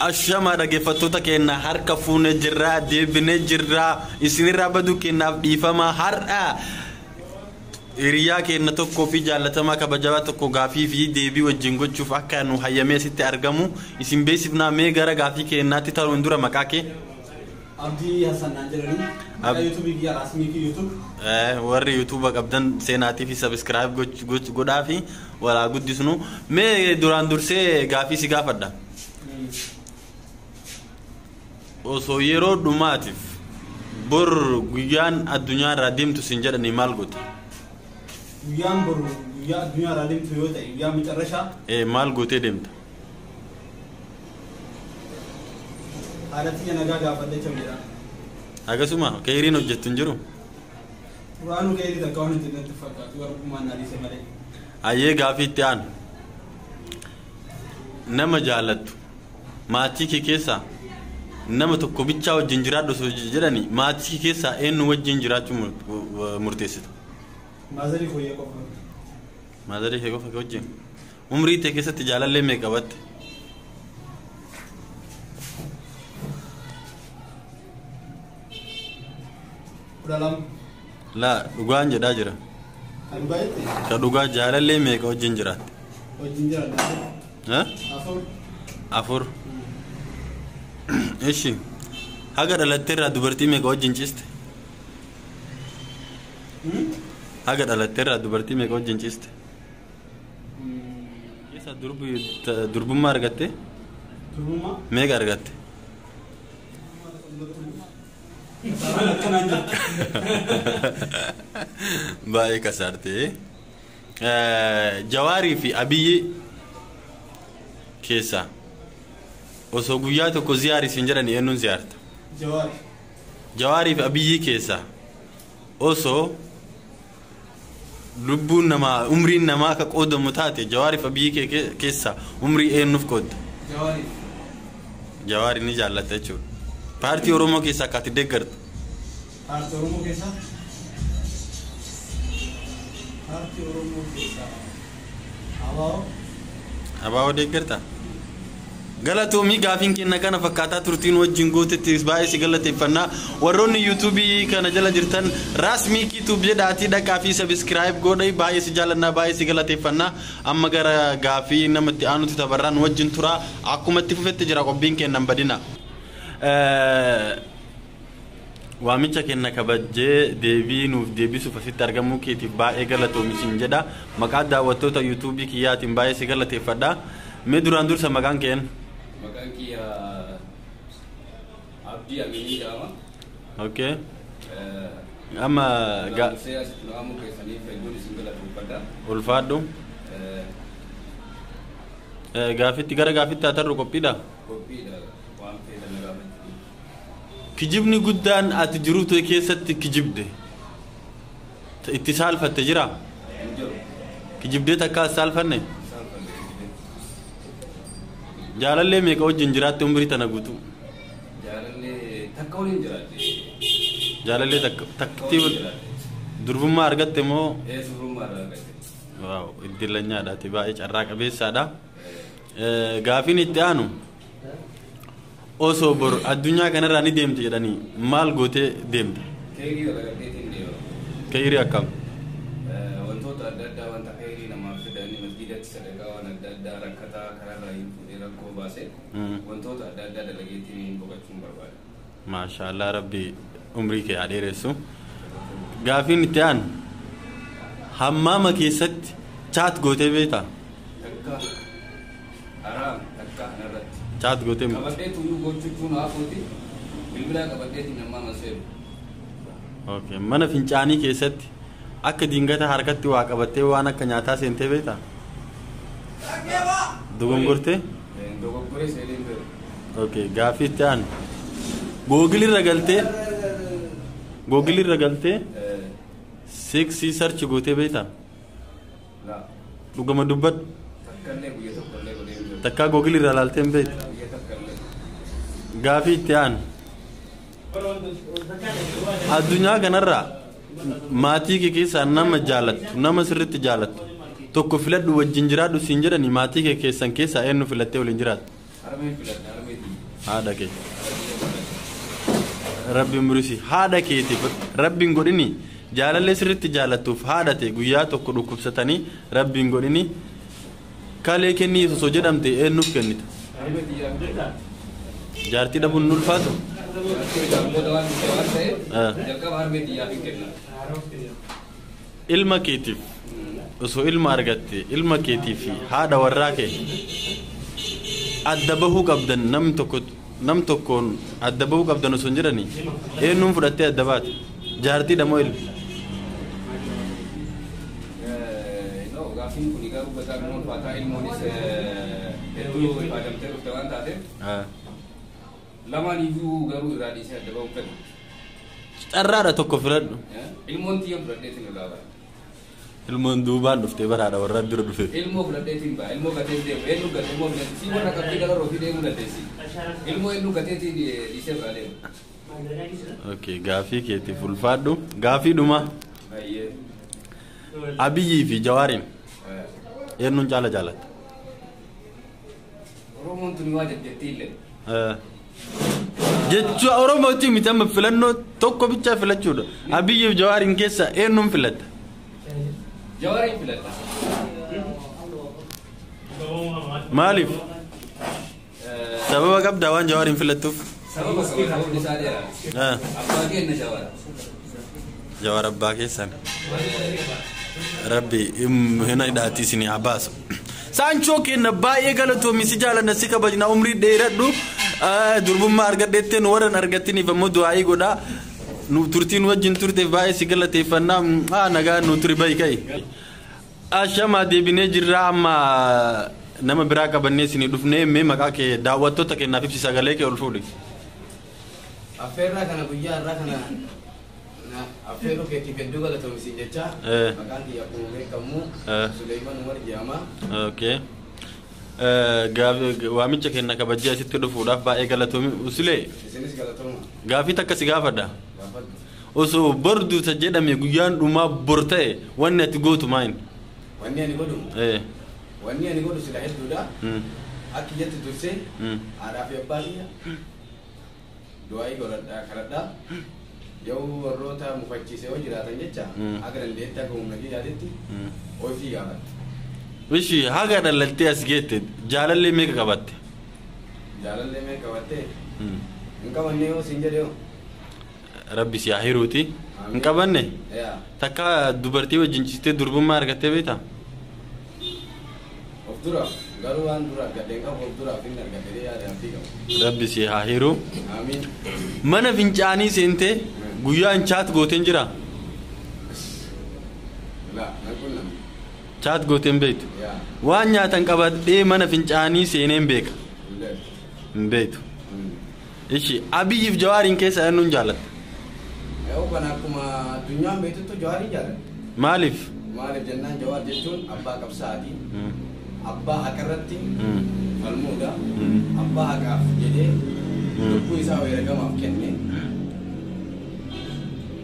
Ashama dhaggeeffattoota keenya harka fuunee jirra deebinee jirra isinirraa baduu kennaaf dhiifama har'a hiriyaa keenya tokkoo fi jaallatamaa kabajaa tokko gaafii fi deebii wajjin gochuuf akka nu hayyamee sitti argamu isin beeksifnaa mee gara gaafii keenyaatti ta'uun dura maqaa kee Abdii Hassan Najerani YouTube ki rasmi ki YouTube warri YouTube qabdan seenaatii fi subscribe godhaa fi walaa guddisnu mee duraan dursee gaafii si gaafadha osoo yeroo dhumaatiif bor guyyaan addunyaa irraa deemtu sin jedhanii maal goote guyyaan bor guyyaa addunyaa irraa deemtu yoo ta'e guyyaa macarrashaa maal gootee deemta haalatti nagaa gaafadha jedha akkasuma keeriin hojjettu hin jiru waanu keerii takka waan hojjetatti fakkaatu warqummaan naadhiise malee ayyee gaafii itti aanu nama jaallattu maatii kee keessaa nama tokko bichaa wajjin jiraadhu osoo jedhanii maatii keessaa eenyu wajjin jiraachuu murteessita maazarii kooyee qofa maazarii kee qofa wajjin umrii tee keessatti jaalallee meeqa qabatte laa dhugaan jedhaa jira ka dhugaa jaalallee meeqa wajjin jiraatte wajjin jiraadha afur Ishi, haga dhalatteerraa dubartii meeqa wajjin ciiste? Haga dhalatteerraa dubartii meeqa wajjin ciiste? Keessa durbummaa argatte? Durbummaa? Meeqa argatte? Baay'ee kasaarte. Jawaarii fi Abiyyi keessa. osoo guyyaa tokko ziyaari sin jedhanii eenyuun ziyaarta Jawaarii fi Abiyyi keessa osoo lubbuun namaa umriin namaa akka qoodamu taate Jawaarii fi Abiyyi keessa umrii eenyuuf qoodda Jawaarii ni jaallatta jechuudha paartii Oromoo keessa akka ati deeggartu paartii Oromoo keessa Abaawoo deeggarta Galatoomii gaafiin kenna kana fakkaataa turtiin wajjin gootetti baay'ee si galateeffannaa warroonni YouTube kana jala jirtan rasmi YouTube jedhaatii dhaqaa fi subscribe godhaa baay'ee si jaalannaa baay'ee si galateeffannaa amma gara gaafii namatti aanutti tabarraan wajjin tura akkuma itti fufetti jira qophiin kennan badina waamicha kenna kabajjee deebii nuuf deebisuuf asitti argamuu keetiif baay'ee galatoomi sin jedha maqaa daawwattoota YouTube kiyyaatiin baay'ee si galateeffadha mee duraan dursa maqaan keen Makan kia Abdi Amini jama. Okay. Ama saya selamu kesani Facebook singgala pada. Ulfado. Gafitti gara gafitti atarru qophiidha. Qophiidha waan fedhan gaafatti. Kijibni guddaan ati jiruutu keessatti kijibde. Itti saalfatte jira. Kijibdee takka saalfanne. Jaalallee meeqa wajjin jiraatte umrii tana guutuu Jaalallee takka waliin jiraatte Jaalallee takkitti durbummaa argatte moo durbummaa argatte waaw iddilanyaadhaati baay'ee carraa qabeessaadha gaafiin itti aanu osoo bor addunyaa kanarraa ni deemte jedhanii maal gootee deemte keerii argatteetiin deema keerii akkam wantoota adda addaa wanta keerii namaaf fidanii masjiidatti sadaqaa waan adda addaa rakkataa kararraa hin fuudhee rakkoo baase wantoota adda addaa dalageetiin boqochuun barbaada. Maashaallah rabbi umrii kee adeeressu. Gaafiin itti aanu hammaama keessatti chaat gootee beektaa? Takka haraam takka narratti. Chaat gootee mu? Qabadhee tuyyuu gochuun haafuuti bilbilaa qabadheetiin ammaa maseeru. Okay mana fincaanii keessatti akka dingata harkatti waa qabattee waan akka nyaataa seentee beektaa? Dogongortee? Dogoggoree seeneen beeku. Okay gaafii itti aanu googilirra galtee seksii sarchi gootee beektaa? Dhugama dubbadhu Takkallee guyyaa tokkollee godhee hin jiru. takkaa googilirra laaltee hin beektu Guyyaa takkallee. gaafii itti aanu addunyaa kanarraa maatii kee keessaa nama jaalattu nama sirriitti jaalattu tokko filadhu wajjin jiraadhu siin jedhani maatii kee keessan keessaa eenyu filattee waliin jiraattu Harmee filadha harmeetii. Haadha kee. Rabbiin murisi haadha keetiif rabbiin godhini jaalallee sirriitti jaalattuuf haadha ta'e guyyaa tokko dhukkubsatanii rabbiin godhini kalee kennii osoo jedhamte eenyuuf kennita. Jaartii dhabuun nu ulfaatu. Ilma keetiif osoo ilma argatte ilma keetiif haadha warraa kee adda bahuu qabdan nam tokkoon adda bahuu qabdan osoo hin jiranii eenyuun fudhattee adda baate jaartii dhamoo ilmi. Gaafiin kun garuu bataa minuun faataa ilmoonis hedduu fayyadamtee dhufte waan taateef lamaan iyyuu garuu irraa dhiisee adda bahuu fedhu. Carraadha tokko filadhu. Ilmoon xiyya fudhadheetiin ilaala. Ilmoon duubaan dhuftee baraadha warra dura dhufe. Ilmoo fudhadheetiin ba'a ilmoo gateetiin deemu eenyu gate ilmoo fudhate si warra qabdii galaroo fi deemuu dandeessi. Ilmoo eenyu gateetiin dhiisee biraa deemu. Okay gaafii keetiif ulfaadhu gaafii dhuma. Abiyyii fi Jawaariin eenyuun caala jaalatta. Oromoon tuni waa jajjattii illee. Jechuun Oromootti miti amma filannoo tokko bichaa filachuudha. Abiyyii fi Jawaariin keessa eenyuun filatta. Jawaariin filatta. Maaliif? Sababa qabdaa waan Jawaariin filattuuf. Sababa sababni isaa dheeraa. Abbaa keenya Jawaar. Jawaar abbaa keessan. Rabbi hina hidhaatii isin abaasu. Saanchoo kenna baay'ee galatoomi si jaalanna si kabajna umrii dheeradhu durbummaa argadheetteen warran argattiniif ammoo du'aa'ii godhaa nu turtiin wajjin turteef baay'ee si galateeffannaa nagaa nu turi bayi kai. Ashamaa deebinee jirraa amma nama biraa qabannee isin dhufnee mee maqaa kee daawwattoota kennaaf ibsi sagalee kee ol fuudhi. Affeerraa kana guyyaa irraa kana affeeroo keetiif hedduu galatoomi jecha maqaan kiyya akkuma beekamu Suleyman Umar jedhama. Okay. Waamicha kenna kabajjee asitti dhufuudhaaf baay'ee galatoomi usilee. Isinis galatooma. Gaafii takka si gaafadha. Osoo borduuta jedhame guyyaan dhumaa bor ta'e wanni ati gootu maayini? Wanni ani godhu? Wanni ani godhu sila hedduudha. Akki jetti dursee haadhaa fi abbaa kiyya du'aa'ii godhadhaa kadhadhaa. Yoo warroota mufachiisee yoo jiraatan jecha akka dandeetti akka humna kiyyaatitti ofii gaafadha. Wishi haga dhalattee as geette jaalallee meeqa qabatte? Jaalallee meeqa qabatte? Hin qabanne yoo siin jedhe yoo. Rabbi si haa hiruuti. Hin qabanne? Takka dubartii wajjin ciistee durbummaa argattee beektaa? Of dura garuu waan dura argadhee qabu of duraaf hin argadhee yaada abdii qabu. Rabbi si haa hiru. Amiin. Mana fincaanii seentee guyyaan chaat gooteen jira? Chaat gooteen beektu? Waan nyaatan qabadhee mana fincaanii seeneen beeka? Hin beektu. Ishi Abiyyiif Jawaariin keessa eenyuun jaalatta? Kan akkuma addunyaan beektutti Jawaariin jaalatta. Maaliif? Maaliif jennaan Jawaar jechuun abbaa qabsaa'aati. Abbaa haqarratti falmuudha. Abbaa haqaaf jedhee lubbuu isaa wareegamaaf kenne.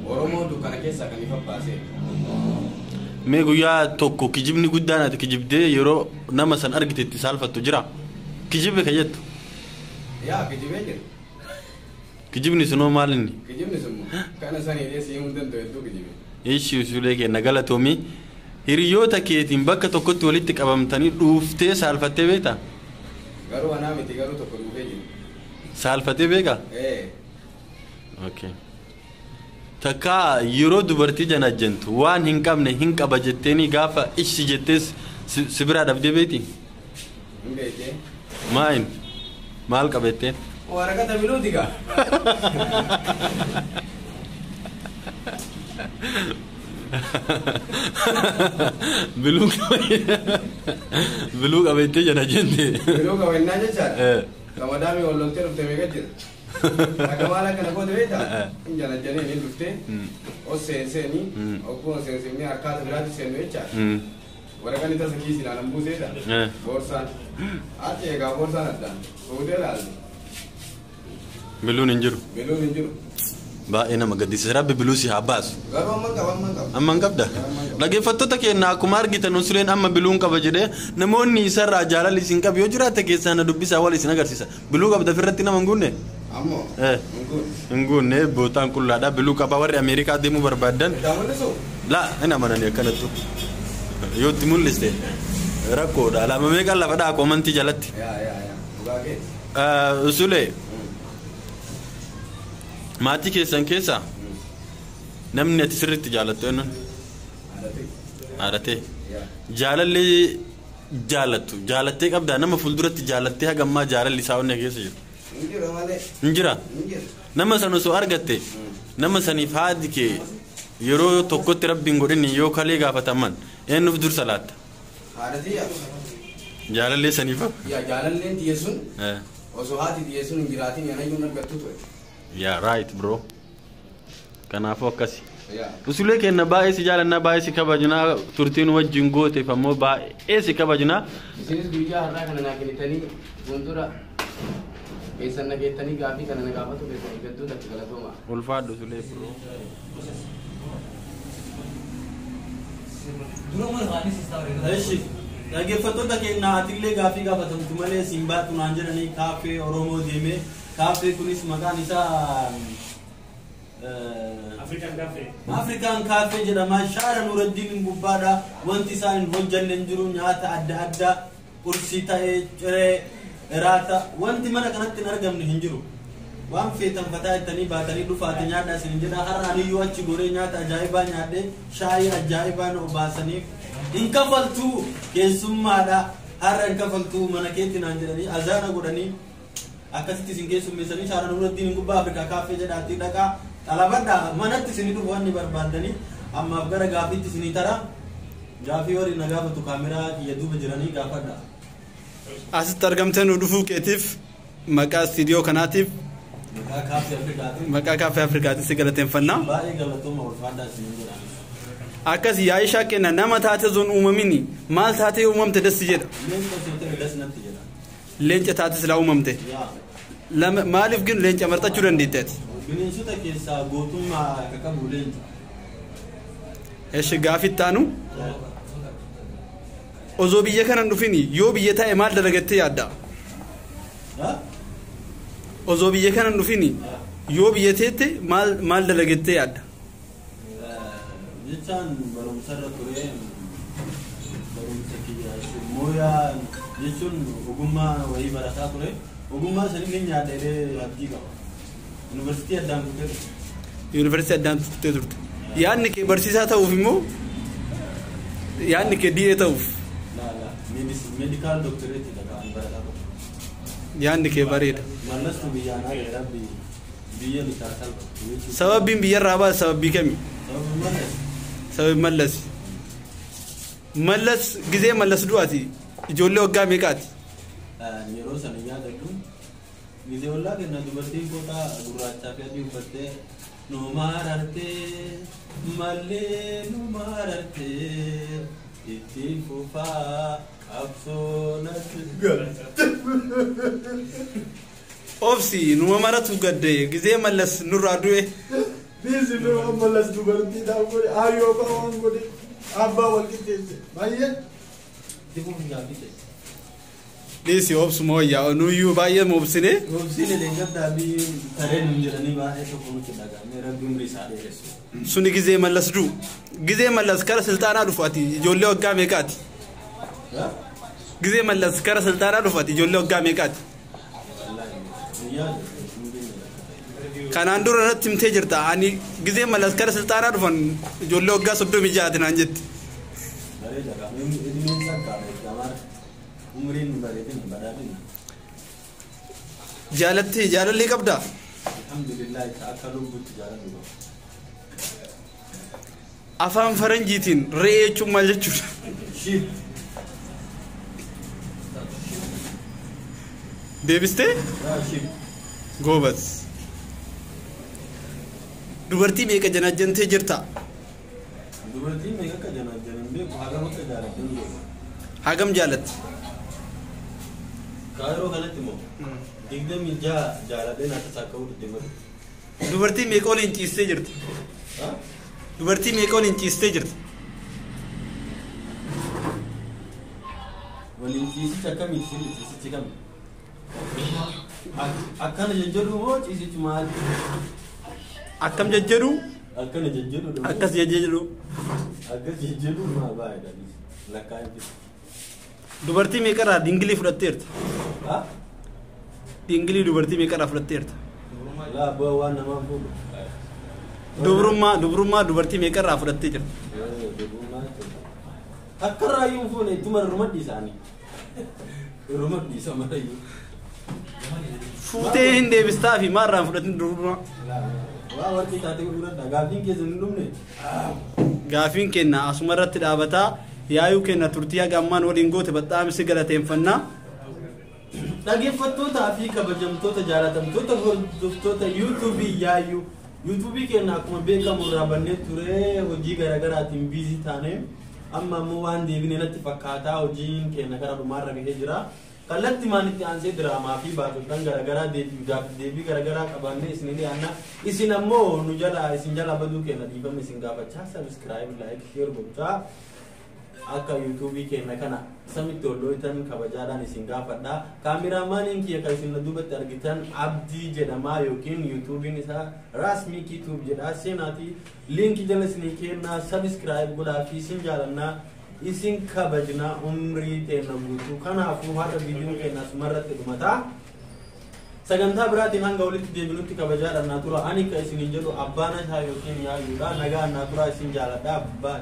Oromoo dukkana keessaa kan ifa baasee. Mee guyyaa tokko kijibni guddaan ati kijibdee yeroo nama san argitetti saalfattu jira? Kijibe ka jettu? Yaa kijibee jira. Kijibni sunoo maalinni? Kijibni sun kana sanii dheessi himuu danda'u hedduu kijibe. Ishii usulee kenna galatoomi. Hiriyoota keetiin bakka tokkotti walitti qabamtanii dhuuftee saalfattee beektaa? Garuu anaa miti garuu tokko dhuufee jiru. Saalfattee beekaa? Okay. Takka yeroo dubartii janajjantu waan hin qabne hin qaba jetteeni gaafa ishi jettees si biraa dhabdee beektii? Hin beekee. Maal qabatteen? Waraqata biluuti gaa. Biluu qabattee janajjante. Biluu qabannaa jechaadha. Ramadaamii walloltee dhuftee meeqa jira? Akka maal akkana goote beektaa? Hin janajjanee hin dhuftee os seenseenii okkuma seensifnee harkaata biraatti seennu jechaadha. Waraqaan tasa kiisii ilaalan buuseedha. Boorsaan. Ati egaa boorsaan addaan fuutee ilaalte. Biluun hin jiru. Biluun hin jiru. baay'ee nama gaddisiisa rabbi biluusi haa baasu Garuu amma qaba. amman qabda dhaggeeffattoota keenya akkuma argitan Usuleen amma biluun qaba jedhee namoonni isarraa jaalalli isin qabu yoo jiraate keessaa na dubbisaa wal isin agarsiisa biluu qabda firratti nama hin guunne Ammoo. hin guunne bootaan qullaadha biluu qaba warri Ameerikaa deemuu barbaadan Daawwannisu. laa hin amananii akkanattu yoo itti mul'iste rakkoodha lama meeqaan lafa dhaa qomantii jalatti Yaa. Dhugaa kee. Usulee maatii keessan keessaa namni ati sirriitti jaalattu eenyuun haadhatee jaalalli jaalattu jaalattee qabdaa nama fuulduratti jaalattee hagammaa jaalalli isaa onnee keessa jiru Injira malee. hin jira Injira. nama san osoo argatte nama saniif haadhi kee yeroo tokkotti rabbiin godhinni yoo kalee gaafataman eenyuuf dursa laatta Haadhatii jaalallee saniif yaa jaalalleen dhiyeessuun osoo haati dhiyeessuun hin jiraatin yanayyuun argattu ture. yaa right bro kanaafuu akkasi Yaa. Usulee kenna baay'ee si jaalannaa baay'ee si kabajnaa turtiin wajjin gooteef ammoo baay'ee si kabajnaa Isinis guyyaa har'aa kana naa kennitanii fuuldura keessan nageettanii gaaffii kana na gaafatu keessanii gadduu takka galatooma. ulfaadhu Usulee bro Eshi dhaggeeffattoota keenya aatillee gaaffii gaafatamtu malee siin baatu naan jedhanii kaaffee Oromoo deemee kaaffee kunis maqaan isaa Afrikaan kaaffee jedhama. Shaara Nuraddiin gubbaadha. Wanti isaan hin hojjanne hin jiru nyaata adda addaa qursii ta'ee ciree raata wanti mana kanatti hin argamne hin jiru. Waan feetan fataa ittanii baatanii dhufaate nyaadhaa isin jedha har'a aniyyuu achi goree nyaata ajaa'ibaa nyaadhee shaayii ajaa'ibaa na obaasaniif hin kafaltuu keessummaadha har'a hin kafaltuu mana keetti naan jedhanii azaana godhanii akkasitti isin keessummeessanii Shaara Nuraddiin gubbaa Afrikaa kaaffee jedhaatti dhaqaa talabadha manatti isin dhufu wanni barbaadanii ammaaf gara gaaffiitti isin tara gaaffii warri na gaafatu kaameraa kiyya duuba jiranii gaafadha. Asitti argamtee nu dhufuu keetiif maqaa istiidiyoo kanaatiif maqaa kaaffee Afrikaatiif si galateeffannaa. Baay'ee galatooma ulfaadhaa isin jedha. Akkas yaa'ii shaaqenna nama taate zoon uumamini maal taatee uumamte dassi jedha. Leenca sootee das natti jedha. Leenca taate silaa uumamte. Maaliif gin leenca marxachuu dandeetteeti? Bineensota keessaa gootummaa akka qabu leenca. Eshi gaaffii taanu osoo biyya kana hin dhufini yoo biyya taa'e maal dalagattee yaadda? Osoo biyya kana hin dhufini yoo biyya teette maal dalagattee yaadda? Jechaan barumsarra ture barumsa kiyyaa mooyaa jechuun ogummaa wayii barataa ture ogummaa sanillee nyaadhee abdii qaba. Yuunivarsiitii addaan kutee turte. Yuunivarsiitii addaan kutee turte. Yaadni kee barsiisaa ta'uuf immoo yaadni kee DA ta'uuf. Meedikaal dooktereetti dhaqaan barataa ture. Yaadni kee bareeda. Mallastu biyyaanaa rabbi biyya bitaa salpha. Sababbiin biyyarraa baase sababbii kami? Sababbi mallas. Mallas gizee mallas du'aati. Ijoollee waggaa meeqaati? Yeroo sana yaadadhu gizee ollaa kenna dubartiin kootaa gurraachaa fi adii uffattee nu marartee mallee nu marartee ittiin fufaa qabsoonatti Obsi numa maratu gadde gizee mallas nurraa du'e. Biisi nu mallas dubartii daawwate ayyoo waan godhe abbaa wal qixxeesse baay'ee dibuun gaafite. Dhiisi obsuma wayyaa nuyyuu baay'ee moobsine. Obsiin leengaddaa bi tareen hin jedhanii baay'ee tokko nutti dhagahamee rabbi umrii isaa dheeressu. Suni gizee mallas du'u. Gizee mallas kara silxaanaa dhufu ati ijoollee waggaa meeqaati? Gizee mallas kara silxaanaa dhufu ati ijoollee waggaa meeqaati? Kanaan dura irratti himtee jirta ani gizee mallas kara silxaanaa dhufan ijoollee waggaa 36 naan jetti. Jaalallee qabdaa? Alhamdulillah akka lubbuutti jaaladhu. Afaan faranjiitiin re'ee jechuun maal jechuudha? Deebistee? Goobas. Dubartii meeqa janaajjantee jirta? Dubartii meeqa akka janaajjanan beeku hagam akka jaalattan beeku. Hagam jaalatti? Kaayiroo kanatti immoo digdamii ja'a jaaladhee naaf tasaa ka'uu deddeematu. dubartii meeqa waliin ciistee jirti? Dubartii meeqa waliin ciistee jirti? waliin ciisicha akkamitti ciisichi kam? Akkana jajjadhu moo ciisichi maali? Akkam jajjadhu? Akkana jajjadhu. Akkas jajjadhu. Akkas jajjadhu maa baay'ee lakkaan jiru. Dubartii meeqarraa dingilii fudhatteerta? Dingilii dubartii meeqarraa fudhatteerta? Laa bu'aa waan namaa fuudhu. Dubrummaa dubartii meeqarraa fudhattee jirta? Akka raayyuun fuune ittuma rumadhi isaanii. Rumadhi isa marayyuu. Fuutee hin deebistaa fi maarraan fudhatin dubrummaa? Waa warqii taatee gurguradha. Gaafiin keessa hin dhumne. Gaafiin kenna asuma irratti dhaabataa yaayuu kenna turtii haga ammaan waliin goote badhaamsi galateeffannaa. Dhaggeeffattootaa fi kabajamtoota jaalatamtoota hordoftoota yuutuubii yaayuu. Yuutuubii kenna akkuma beekamu irraa bannee ture hojii garaagaraatiin biizii taane. Amma ammoo waan deebinee natti fakkaataa hojiin kenna gara dhumaarra gahee jira. Kallattii maalitti aansee diraamaa fi baatottan garaagaraa deebii garaagaraa qabannee isin dhiyaanna. Isin ammoo nu jala isin jala baduu kenna dhiifama isin gaafachaa subscribe like share gochaa akka yuutuubii kenna kana samitti ollooytan kabajaadhaan isin gaafadha. Kaameraamaaniin kiyya kan isin duubatti argitan Abdii jedhama yookiin yuutuubiin isaa Rasmiki Tube jedha. Seenaatii linkii jala isinii kenna subscribe godhaa fi isin jaalannaa. Isin kabajna umrii teena guutuu kanaafuu haadha viidiyoon keenya asumarratti dhumata. Sagantaa biraatiin hanga walitti deebinutti kabajaadhaan naa tura. Ani ka isin hin jedhu abbaana isaa yookiin yaayuudha. Nagaan naa tura isin jaaladha abbaa.